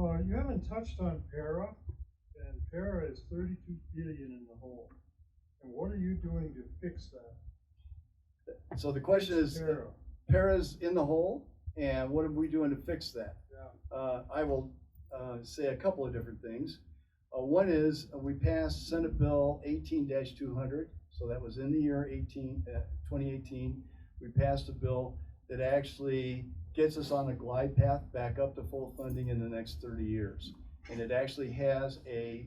You haven't touched on PERA, and PERA is 32 billion in the hole. And what are you doing to fix that? So the question is, PERA. PERA's in the hole, and what are we doing to fix that? Yeah. I will say a couple of different things. One is we passed Senate Bill 18-200, so that was in the year 2018. We passed a bill that actually gets us on a glide path back up to full funding in the next 30 years. And it actually has a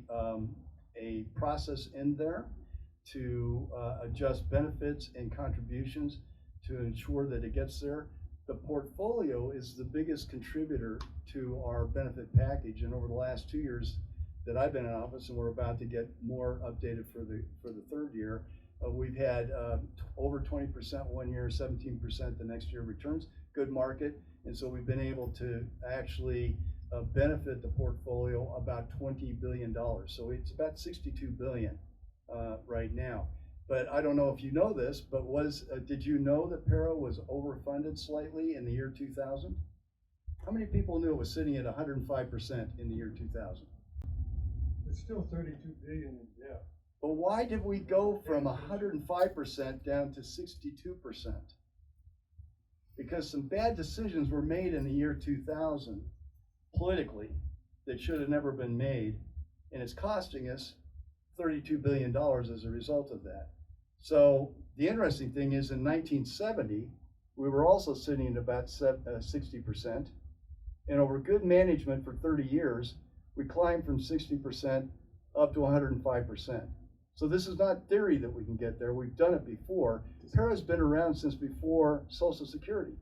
process in there to adjust benefits and contributions to ensure that it gets there. The portfolio is the biggest contributor to our benefit package, and over the last 2 years that I've been in office, and we're about to get more updated for the third year, we've had over 20% one year, 17% the next year returns, good market, and so we've been able to actually benefit the portfolio about $20 billion. So it's about 62 billion right now. But I don't know if you know this, but did you know that PERA was overfunded slightly in the year 2000? How many people knew it was sitting at 105% in the year 2000? It's still 32 billion in debt. But why did we go from 105% down to 62%? Because some bad decisions were made in the year 2000 politically that should have never been made, and it's costing us $32 billion as a result of that. So the interesting thing is, in 1970, we were also sitting at about 60%, and over good management for 30 years, we climbed from 60% up to 105%. So this is not theory that we can get there. We've done it before. PERA's been around since before Social Security.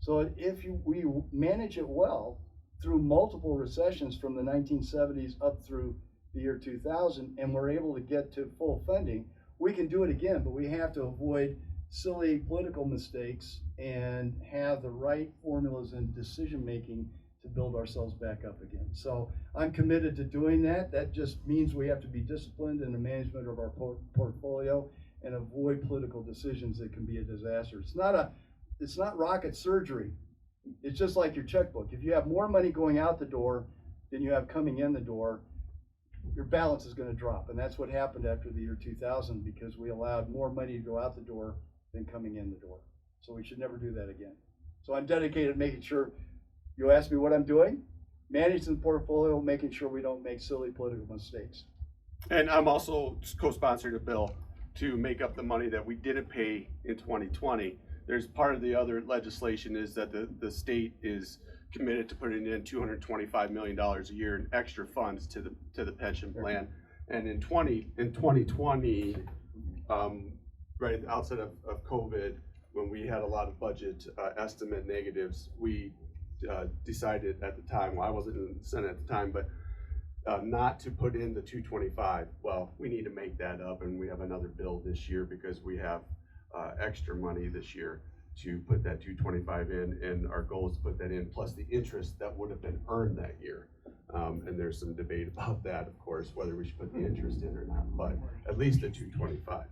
So if we manage it well through multiple recessions from the 1970s up through the year 2000, and we're able to get to full funding, we can do it again, but we have to avoid silly political mistakes and have the right formulas and decision making to build ourselves back up again. So I'm committed to doing that. That just means we have to be disciplined in the management of our portfolio and avoid political decisions that can be a disaster. It's not rocket surgery. It's just like your checkbook. If you have more money going out the door than you have coming in the door, your balance is going to drop. And that's what happened after the year 2000, because we allowed more money to go out the door than coming in the door. So we should never do that again. So I'm dedicated to making sure, you ask me what I'm doing, managing the portfolio, making sure we don't make silly political mistakes. And I'm also co-sponsoring a bill to make up the money that we didn't pay in 2020. There's part of the other legislation is that the state is committed to putting in $225 million a year in extra funds to the pension plan. And in 2020, right at the outset of COVID, when we had a lot of budget estimate negatives, we decided at the time, well, I wasn't in the Senate at the time, but not to put in the 225. Well, we need to make that up, and we have another bill this year because we have extra money this year to put that 225 in, and our goal is to put that in plus the interest that would have been earned that year. And there's some debate about that, of course, whether we should put the interest in or not, but at least the 225.